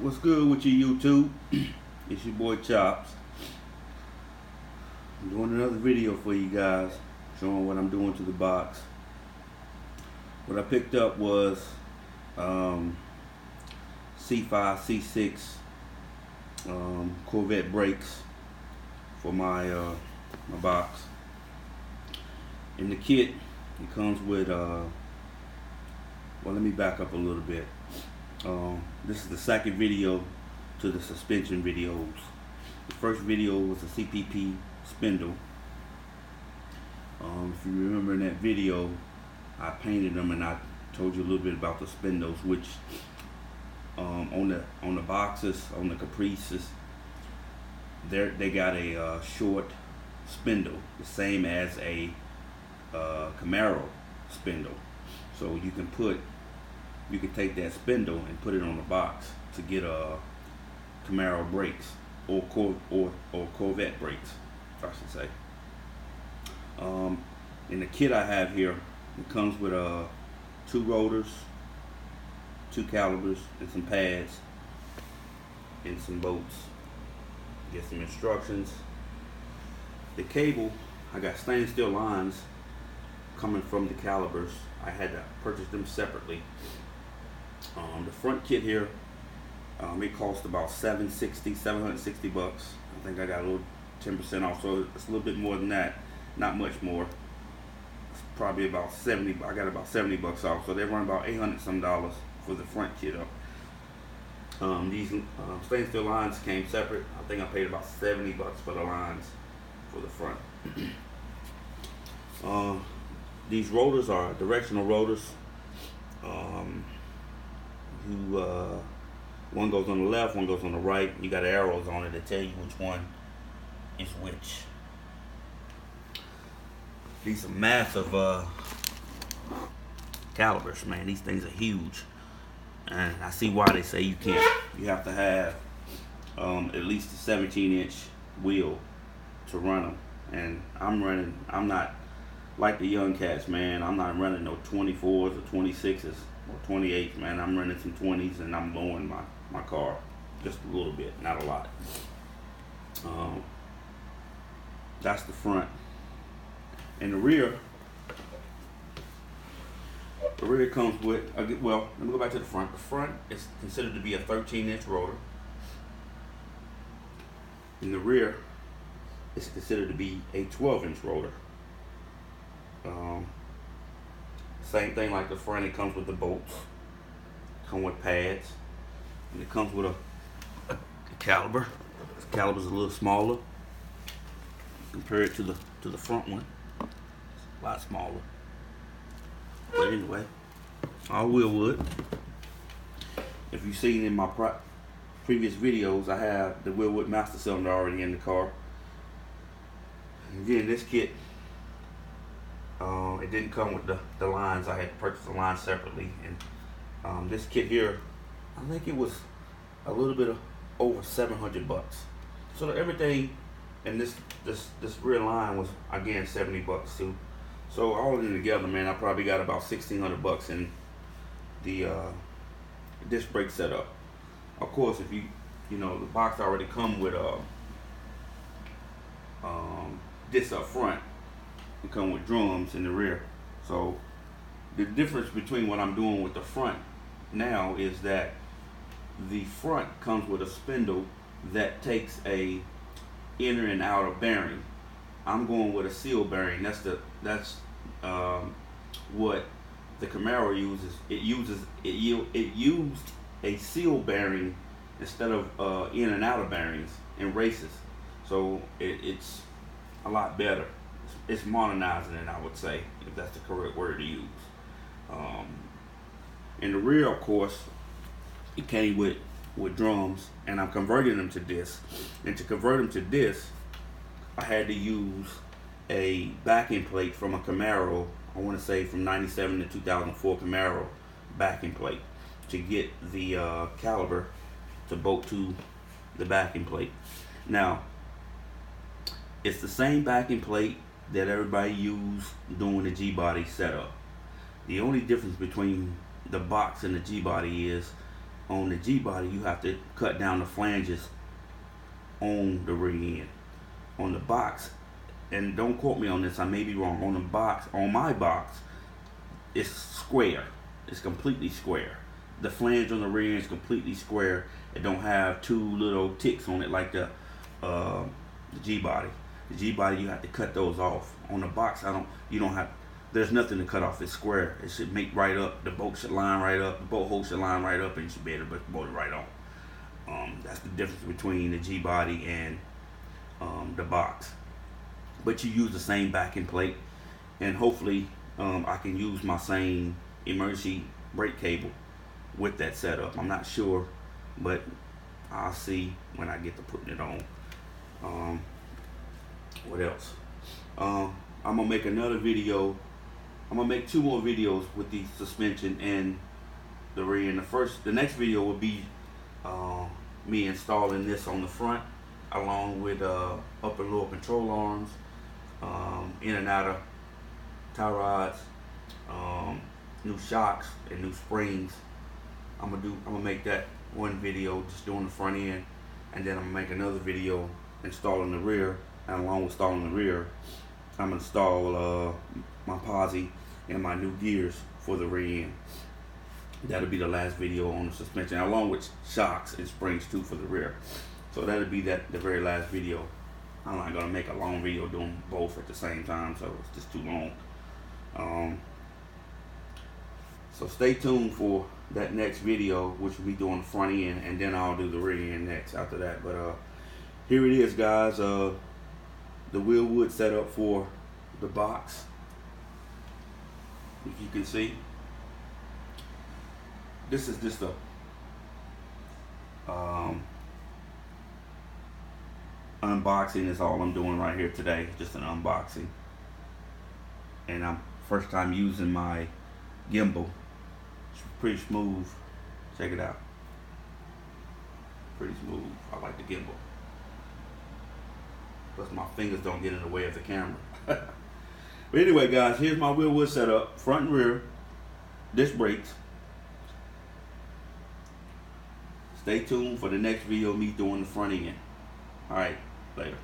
What's good with you, YouTube? It's your boy Chops. I'm doing another video for you guys, showing what I'm doing to the box. What I picked up was C5, C6 Corvette brakes for my my box. In the kit, it comes with well, let me back up a little bit. This is the second video to the suspension videos. The first video was a CPP spindle. If you remember in that video, I painted them and I told you a little bit about the spindles, which on the boxes, on the Caprices, they got a short spindle, the same as a Camaro spindle. So you can take that spindle and put it on the box to get Camaro brakes or Corvette brakes, I should say. In the kit I have here, it comes with 2 rotors, 2 calibers, and some pads, and some bolts. Get some instructions. The cable, I got stainless steel lines coming from the calibers. I had to purchase them separately. The front kit here, it cost about $760 bucks. I think I got a little 10% off, so it's a little bit more than that, not much more. It's probably about 70. I got about 70 bucks off, so they run about $800 some for the front kit up. These stainless steel lines came separate. I think I paid about 70 bucks for the lines for the front. These rotors are directional rotors. One goes on the left, one goes on the right. You got arrows on it that tell you which one is which. These are massive calibers, man. These things are huge, and I see why they say you have to have at least a 17-inch wheel to run them. And I'm not like the young cats, man. I'm not running no 24s or 26s or 28s, man. I'm running some 20s, and I'm lowering my car just a little bit, not a lot. That's the front. And the rear comes with, well, let me go back to the front. The front is considered to be a 13-inch rotor. And the rear is considered to be a 12-inch rotor. Same thing like the front, it comes with the bolts, come with pads, and it comes with a caliber. This caliber's a little smaller compared to the front one. It's a lot smaller. But anyway, all Wilwood. If you've seen in my previous videos, I have the Wilwood master cylinder already in the car. And again, this kit, it didn't come with the lines. I had to purchase the lines separately. And this kit here, I think it was a little bit over 700 bucks. So everything in this rear line was, again, 70 bucks too. So all in together, man, I probably got about 1,600 bucks in the disc brake setup. Of course, if you know, the box already come with disc up front. It come with drums in the rear. So the difference between what I'm doing with the front now is that the front comes with a spindle that takes a inner and outer bearing. I'm going with a seal bearing. That's what the Camaro uses. It used a seal bearing instead of in and outer bearings in races. So it's a lot better. It's modernizing it, I would say, if that's the correct word to use. In the rear, of course, it came with drums, and I'm converting them to disc. And to convert them to disc, I had to use a backing plate from a Camaro. I want to say from '97 to 2004 Camaro backing plate to get the caliber to bolt to the backing plate. Now, it's the same backing plate that everybody used doing the G-body setup. The only difference between the box and the G-body is On the G-body, you have to cut down the flanges on the rear end. On the box, and don't quote me on this, I may be wrong, on the box, on my box, it's square. It's completely square. The flange on the rear end is completely square. It don't have two little ticks on it like the G-body. The G-body, you have to cut those off. On the box, you don't have, there's nothing to cut off. It's square. It should make right up. The bolt should line right up. The bolt hole should line right up, and you should be able to bolt it right on. That's the difference between the G-body and the box. But you use the same backing plate, and hopefully I can use my same emergency brake cable with that setup. I'm not sure, but I'll see when I get to putting it on. What else? I'm gonna make another video. I'm gonna make 2 more videos with the suspension and the rear end. The next video will be me installing this on the front, along with upper and lower control arms, in and out of tie rods, new shocks and new springs. I'm gonna make that one video just doing the front end, and then I'm gonna make another video installing the rear. And along with installing the rear, I'm gonna install my posi and my new gears for the rear end. That'll be the last video on the suspension, along with shocks and springs too for the rear. So that'll be the very last video. I'm not gonna make a long video doing both at the same time, so it's just too long. So stay tuned for that next video, which will be doing the front end, and then I'll do the rear end next after that. But here it is, guys. The Wilwood setup for the box. If you can see, this is just a unboxing is all I'm doing right here today. Just an unboxing, and I'm first time using my gimbal. It's pretty smooth. Check it out. Pretty smooth. I like the gimbal. Plus my fingers don't get in the way of the camera. But anyway, guys, here's my Wilwood setup. Front and rear, disc brakes. Stay tuned for the next video of me doing the front end. Alright, later.